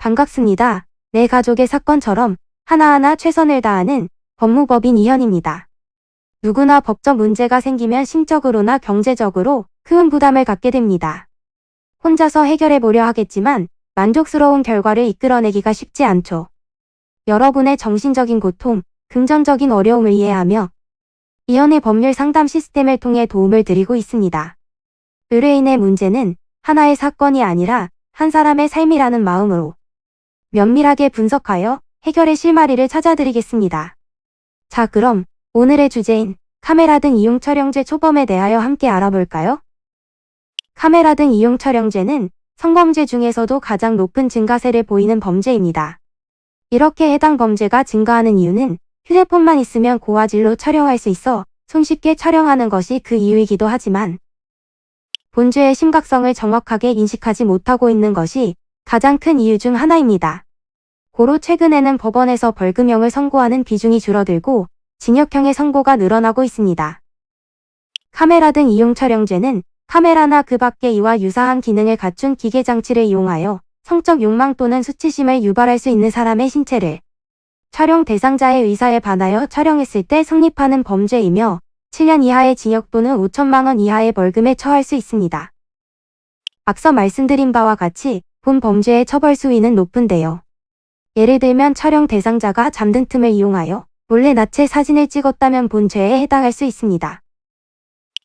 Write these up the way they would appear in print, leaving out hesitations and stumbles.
반갑습니다. 내 가족의 사건처럼 하나하나 최선을 다하는 법무법인 이현입니다. 누구나 법적 문제가 생기면 심적으로나 경제적으로 큰 부담을 갖게 됩니다. 혼자서 해결해 보려 하겠지만 만족스러운 결과를 이끌어내기가 쉽지 않죠. 여러분의 정신적인 고통, 금전적인 어려움을 이해하며 이현의 법률 상담 시스템을 통해 도움을 드리고 있습니다. 의뢰인의 문제는 하나의 사건이 아니라 한 사람의 삶이라는 마음으로 면밀하게 분석하여 해결의 실마리를 찾아드리겠습니다. 자, 그럼 오늘의 주제인 카메라 등 이용 촬영죄 초범에 대하여 함께 알아볼까요? 카메라 등 이용 촬영죄는 성범죄 중에서도 가장 높은 증가세를 보이는 범죄입니다. 이렇게 해당 범죄가 증가하는 이유는 휴대폰만 있으면 고화질로 촬영할 수 있어 손쉽게 촬영하는 것이 그 이유이기도 하지만 본죄의 심각성을 정확하게 인식하지 못하고 있는 것이 가장 큰 이유 중 하나입니다. 고로 최근에는 법원에서 벌금형을 선고하는 비중이 줄어들고 징역형의 선고가 늘어나고 있습니다. 카메라 등 이용 촬영죄는 카메라나 그 밖의 이와 유사한 기능을 갖춘 기계장치를 이용하여 성적 욕망 또는 수치심을 유발할 수 있는 사람의 신체를 촬영 대상자의 의사에 반하여 촬영했을 때 성립하는 범죄이며 7년 이하의 징역 또는 5천만 원 이하의 벌금에 처할 수 있습니다. 앞서 말씀드린 바와 같이 본 범죄의 처벌 수위는 높은데요. 예를 들면 촬영 대상자가 잠든 틈을 이용하여 몰래 나체 사진을 찍었다면 본죄에 해당할 수 있습니다.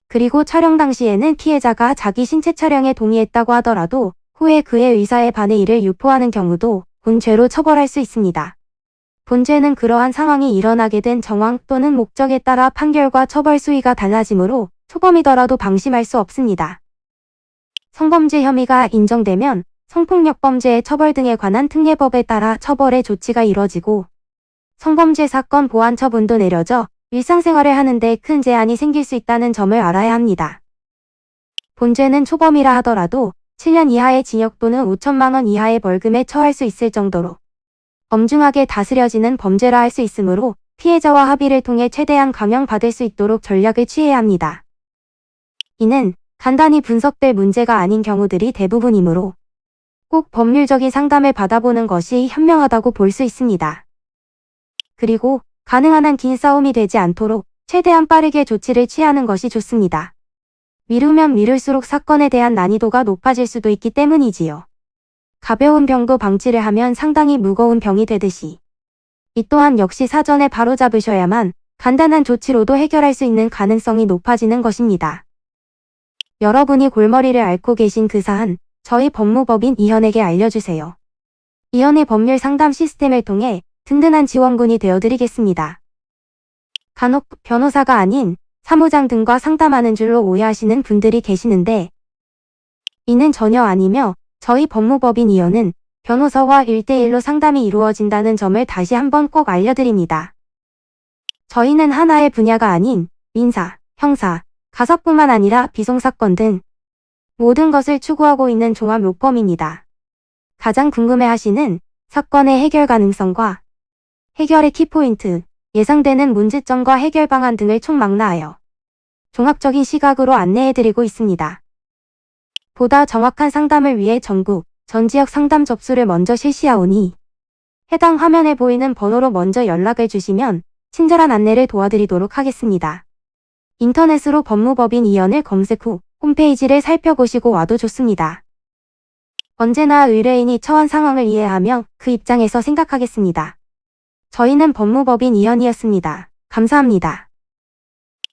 그리고 촬영 당시에는 피해자가 자기 신체 촬영에 동의했다고 하더라도 후에 그의 의사에 반해 이를 유포하는 경우도 본죄로 처벌할 수 있습니다. 본죄는 그러한 상황이 일어나게 된 정황 또는 목적에 따라 판결과 처벌 수위가 달라지므로 초범이더라도 방심할 수 없습니다. 성범죄 혐의가 인정되면 성폭력범죄의 처벌 등에 관한 특례법에 따라 처벌의 조치가 이뤄지고 성범죄 사건 보안 처분도 내려져 일상생활을 하는데 큰 제한이 생길 수 있다는 점을 알아야 합니다. 본죄는 초범이라 하더라도 7년 이하의 징역 또는 5천만 원 이하의 벌금에 처할 수 있을 정도로 엄중하게 다스려지는 범죄라 할 수 있으므로 피해자와 합의를 통해 최대한 감형받을 수 있도록 전략을 취해야 합니다. 이는 간단히 분석될 문제가 아닌 경우들이 대부분이므로 꼭 법률적인 상담을 받아보는 것이 현명하다고 볼 수 있습니다. 그리고 가능한 한 긴 싸움이 되지 않도록 최대한 빠르게 조치를 취하는 것이 좋습니다. 미루면 미룰수록 사건에 대한 난이도가 높아질 수도 있기 때문이지요. 가벼운 병도 방치를 하면 상당히 무거운 병이 되듯이 이 또한 역시 사전에 바로잡으셔야만 간단한 조치로도 해결할 수 있는 가능성이 높아지는 것입니다. 여러분이 골머리를 앓고 계신 그 사안, 저희 법무법인 이현에게 알려주세요. 이현의 법률 상담 시스템을 통해 든든한 지원군이 되어드리겠습니다. 간혹 변호사가 아닌 사무장 등과 상담하는 줄로 오해하시는 분들이 계시는데 이는 전혀 아니며 저희 법무법인 이현은 변호사와 1대1로 상담이 이루어진다는 점을 다시 한번 꼭 알려드립니다. 저희는 하나의 분야가 아닌 민사, 형사, 가사뿐만 아니라 비송사건 등 모든 것을 추구하고 있는 종합 로펌입니다. 가장 궁금해하시는 사건의 해결 가능성과 해결의 키포인트, 예상되는 문제점과 해결 방안 등을 총망라하여 종합적인 시각으로 안내해드리고 있습니다. 보다 정확한 상담을 위해 전국, 전 지역 상담 접수를 먼저 실시하오니 해당 화면에 보이는 번호로 먼저 연락을 주시면 친절한 안내를 도와드리도록 하겠습니다. 인터넷으로 법무법인 이현을 검색 후 홈페이지를 살펴보시고 와도 좋습니다. 언제나 의뢰인이 처한 상황을 이해하며 그 입장에서 생각하겠습니다. 저희는 법무법인 이현이었습니다. 감사합니다.